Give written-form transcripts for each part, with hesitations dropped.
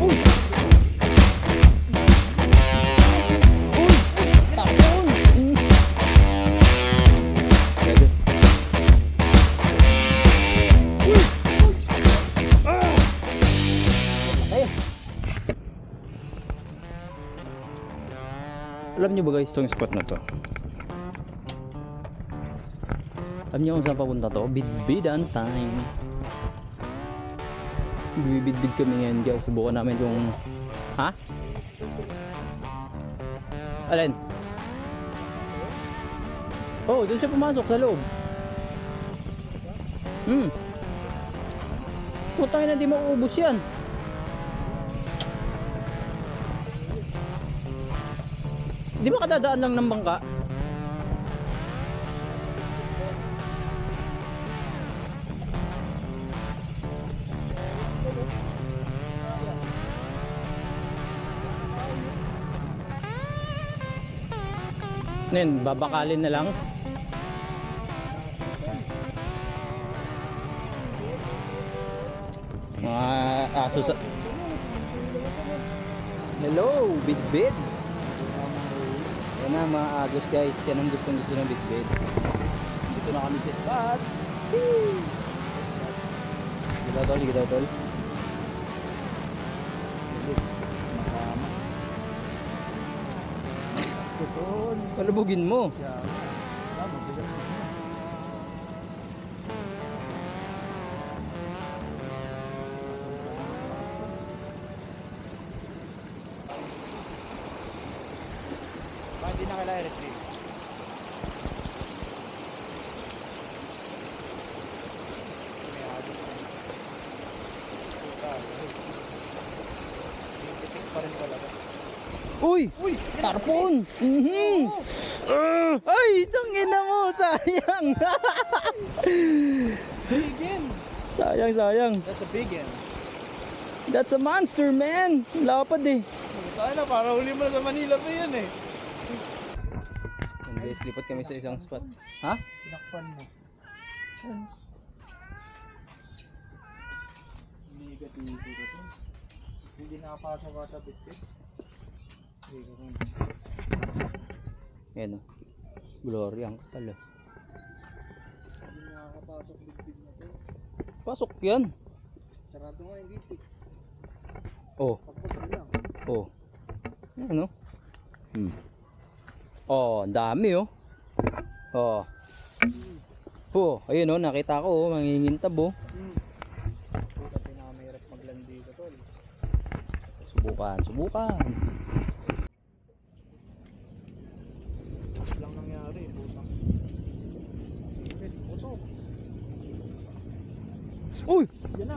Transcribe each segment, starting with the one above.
Tapon. Alam niyo ba guys itong spot na to? Alam niyo kung saan papunta to? Bidbidan time. Bibidbid kami ngayon guys. Subukan namin yung... Ha? Alin? Oh, doon siya pumasok sa loob. Putang ina, di mauubos yan. Di ba kadadaan lang ng bangka? Nen, babakalin na lang. Mga aso sa... Hello, bidbid. Yan na mga agos guys. Yan ang gustong gusto ng bidbid. Dito na kami sa spot. Gila tol. Palubugin mo. Hindi na kailangan retrieve. Uy! Tarpon! Ay! Tangina mo! Sayang! Big end! Sayang! That's a big end. That's a monster, man! Lapad eh. Sana para huli mo na sa Manila pa yan eh. Yan guys, lipat kami sa isang spot. Ha? Pinakpan mo. Negative ito. Hindi nakapasok ka sa bit-bit. Yan o. Glory ang kapal o. Hindi nakakapasok bit-bit na to. Pasok yan. Sarado nga yung gate eh. Oh. Pagpag lang. Oh. Ano? Oh, ang dami oh. Oh. Oh, ayun oh, nakita ko oh, mangingintab oh. Puta, pinakamahirap maglandi dito tol. Subukan. Lang nangyari, putang. Putok. Uy! Yan na.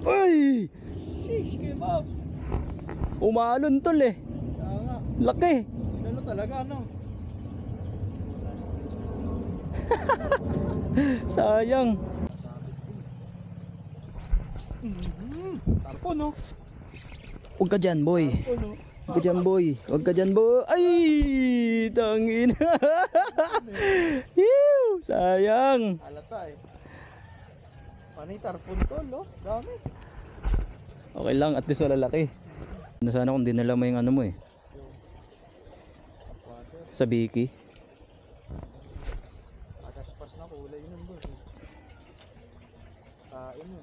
Ay! Sheesh, kebab. Umalon tol eh. Kaya nga. Laki. Ano talaga ano? Sayang. Tarpon no? Huwag ka dyan boy. Tarpon no? Huwag ka dyan boy. Huwag ka dyan boy. Ay! Tangin. Sayang. Alata eh. Panay tarpon tol no? Dami. Okay lang, at least malalaki. Sana kung dinala mo yung ano mo eh. Sa Biki. Agaspas na kulay yun boss. Kain mo.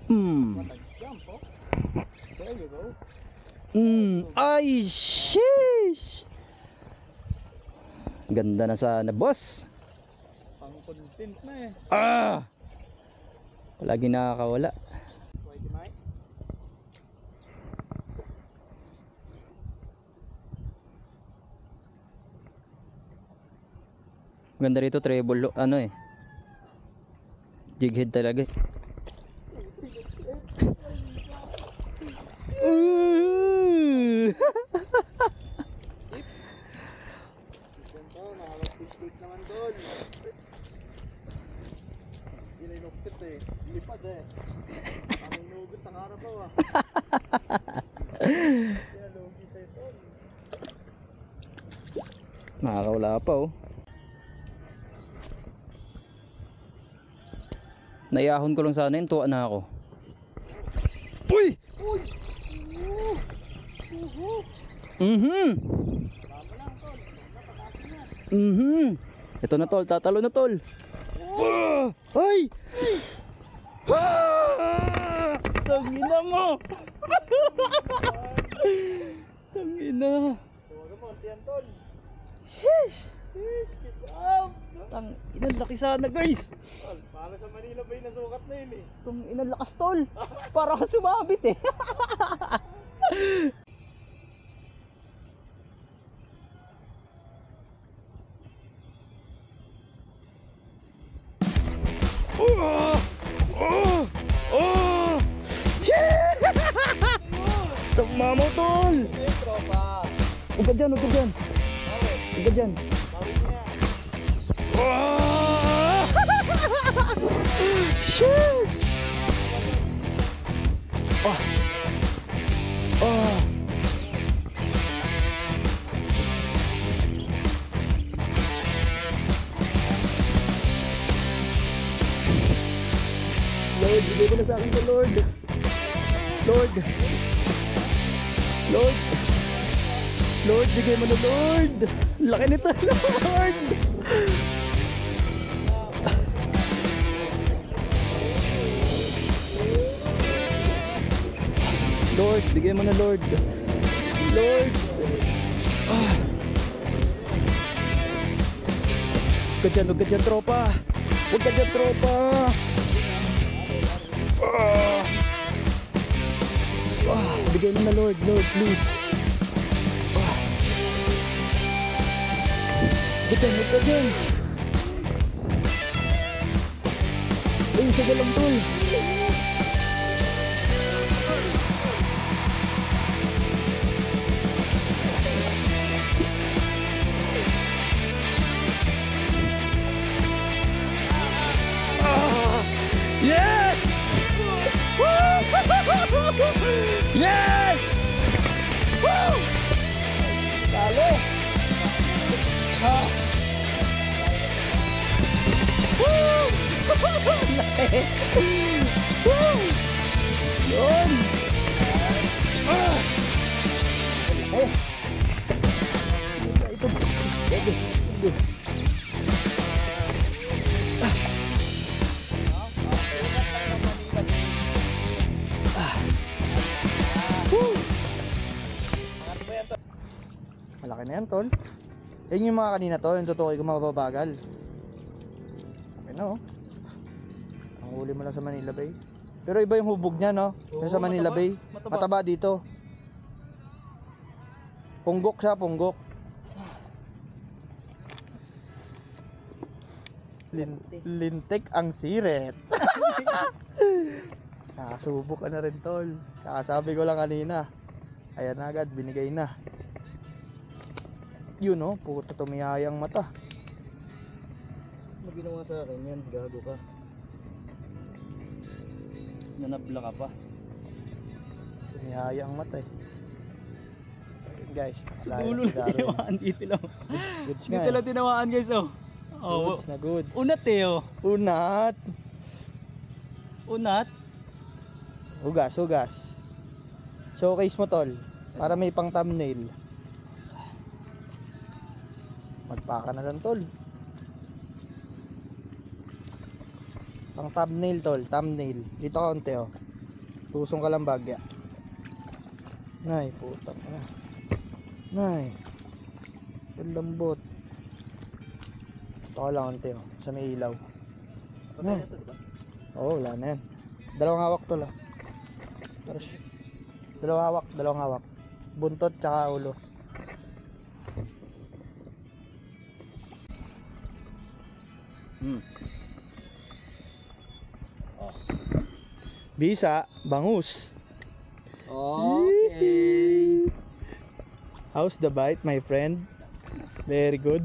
Matag-jump oh. There you go. Ay, sheesh. Ganda na sana, boss. Pang content na eh. Palagi nakakawala. Pwede Mike? Ganda rito, treble, ano eh. Jighead talaga. Ganito, nakapag-stick naman doon. Inilukpit eh. Lipad eh. Ang inugot ang harapaw ah. Kaya logi sa ito. Nakakawala pa oh. Naiyahon ko lang sana yun, tuwa na ako. Uy! Uy! Tama lang, tol. Napakasin yan. Ito na tol, tatalo na tol. Ay! Tangina mo! Tangina. Huwag mo, yan, tol. Sheesh! Yes, keep up. Tangina, laki sana guys. Tol, para sa Manila Bay na sukat na yun eh. Tangina, lakas tol. Para ka sumabit eh. Tama mo tol. Eh, tropa. Huwag ka dyan, huwag ka dyan. Bakit? Huwag ka dyan. Bakit niya? Sheesh! Oh. Oh. Lord, bigay mo na sa akin to, Lord. Lord. Lord. Lord, bigay mo na, Lord. Laki nito, Lord. Lord, bigay mo na, Lord. Lord. Huwag ka dyan, tropa. Huwag ka dyan, tropa. Bigay mo na, Lord. Lord, please. Huwag ka dyan. Ay, isa ka lang, tol. Yes! Yes! Woo! Dali! Ha! Woo! Laki! Woo! Yun! Laki! Ito! Ito! Malaki na yan, tol. Yan yung mga kanina, tol. Yung tutukoy ko mababagal. Okay na, oh. Ang huli mo lang sa Manila Bay. Pero iba yung hubog niya, no? Oo, Sa Manila mataba. Bay. Mataba. Mataba dito. Punggok siya, punggok. Lintik ang siret. Nakasubok ka na rin, tol. Kakasabi ko lang kanina. Ayan na agad, binigay na. Yun, oh, puta, tumihayang mata. Ano ginawa sa akin yan? Gago ka. Nanabla ka pa. Tumihayang mata eh. Ayun, guys, Sa dulo na tinawaan dito lang. Goods nga Dito eh. lang tinawaan guys, oh. Oh, Goods na goods. unat eh, oh. Unat. Unat. Hugas, hugas. Showcase mo, tol. Para may pang thumbnail. Magpaka na lang, tol. Pang thumbnail, tol. Thumbnail. Dito kaunti, oh. Tusong ka lang bagya. Nay, putang na. Nay. Ang lambot. Ito ka lang kaunti, oh. Sa may ilaw. Nay. Oo, wala na yan. Dalawang hawak, tol, ah. Dalawang hawak. Buntot tsaka ulo. Bisa, bangus. Okay. How's the bite, my friend? Very good.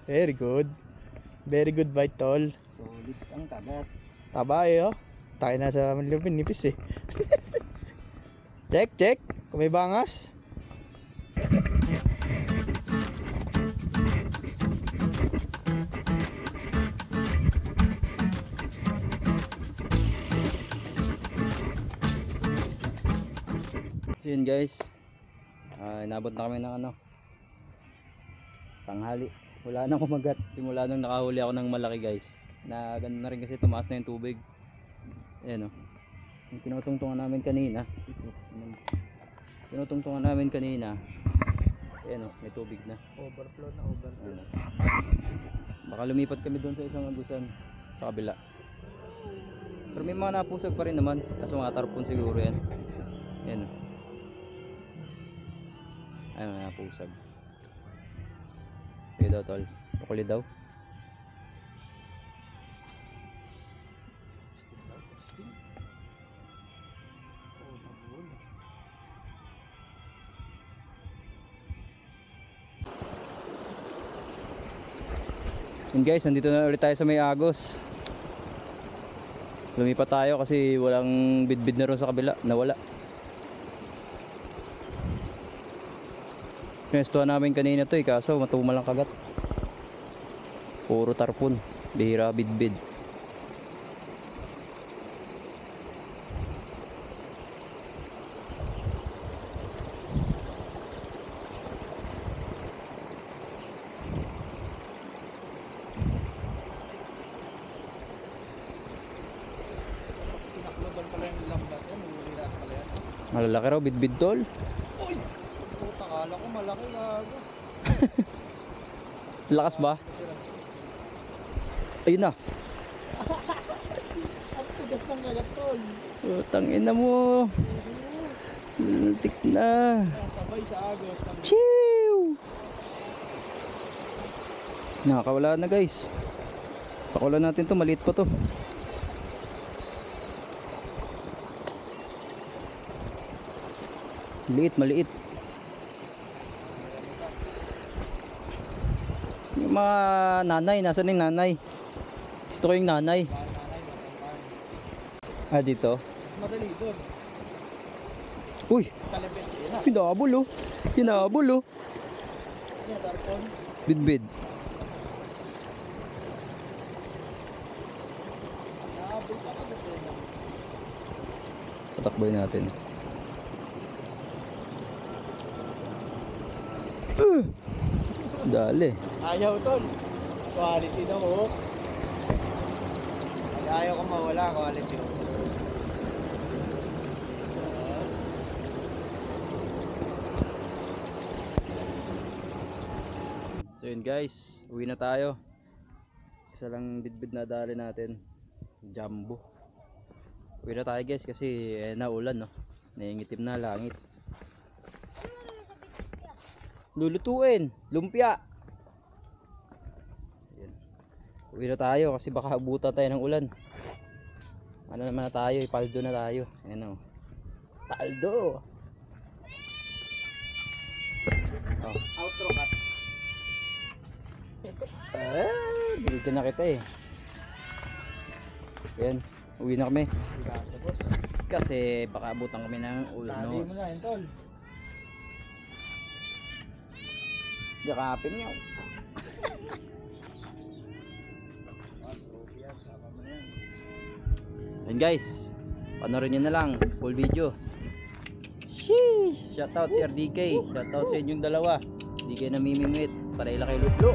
Very good. Very good bite, tol. Solid ang kagat. Taba eh, oh. Tayo na sa Manilupin, nipis eh. Check, check. Kung may bangas. So yun guys, inabot na kami ng tanghali. Wala nang kumagat simula nung nakahuli ako ng malaki guys. Na ganun na rin kasi tumaas na yung tubig. Ayan o. Yung tinutungtungan namin kanina. Ayan o, may tubig na. Overflow na overflow. Ayan o. Baka lumipat kami doon sa isang agusan sa kabila. Pero may mga napusag pa rin naman. Kaso mga tarpon siguro yan. Ayan o. Ayun, napusag. Sige daw tol, ukuli daw. Yun guys, nandito na ulit tayo sa May Agos. Lumipat tayo kasi walang bidbid na ron sa kabila, nawala. Pinestuhan namin kanina to kaso matumal ang kagat. Puro tarpon, bihira bidbid. Sinakloban pala yung lambat yan, ulirat pala yan. Malalaki raw bidbid tol. Uy! Puta, kala ko malaki gago. Lakas ba? Ayun na. Ang tigas ng kagat tol. Utang ina mo. Luntik na. Sabay sa agos. Chiu! Nakakawala na guys. Pakulan natin to, maliit pa to. Maliit. Yung mga nanay, nasaan yung nanay? Gusto ko yung nanay. Ah, dito. Madali doon. Uy, Kalabit. Yan na. hinabol oh. Yan, tarpon. Bidbid. Nahabol pa ka doon. Patakboy natin. Dali. Ayaw tol. Quality na ho. Pag ayaw ko mawala, quality ho. So yun guys, uwi na tayo. Isa lang bidbid na dali natin. Jumbo. Uwi na tayo guys kasi naulan no. Naiingitim na langit. Lulutuin, lumpia. Ayan. Uwi na tayo kasi baka abutan tayo ng ulan. Ano naman na tayo, paldo na tayo. Ayan o. Paldo. Oh. Outro cut. Bigyan na kita eh. Ayan, uwi na kami. Bigato boss. Kasi baka abutan kami ng ulan. Tali mo na yun tol. Yakapin niyo. Ayan guys, panoorin nyo na lang full video. Sheesh! Shoutout si RDK, shoutout sa inyong dalawa. Hindi kayo namimimit, pareila kay Luplo.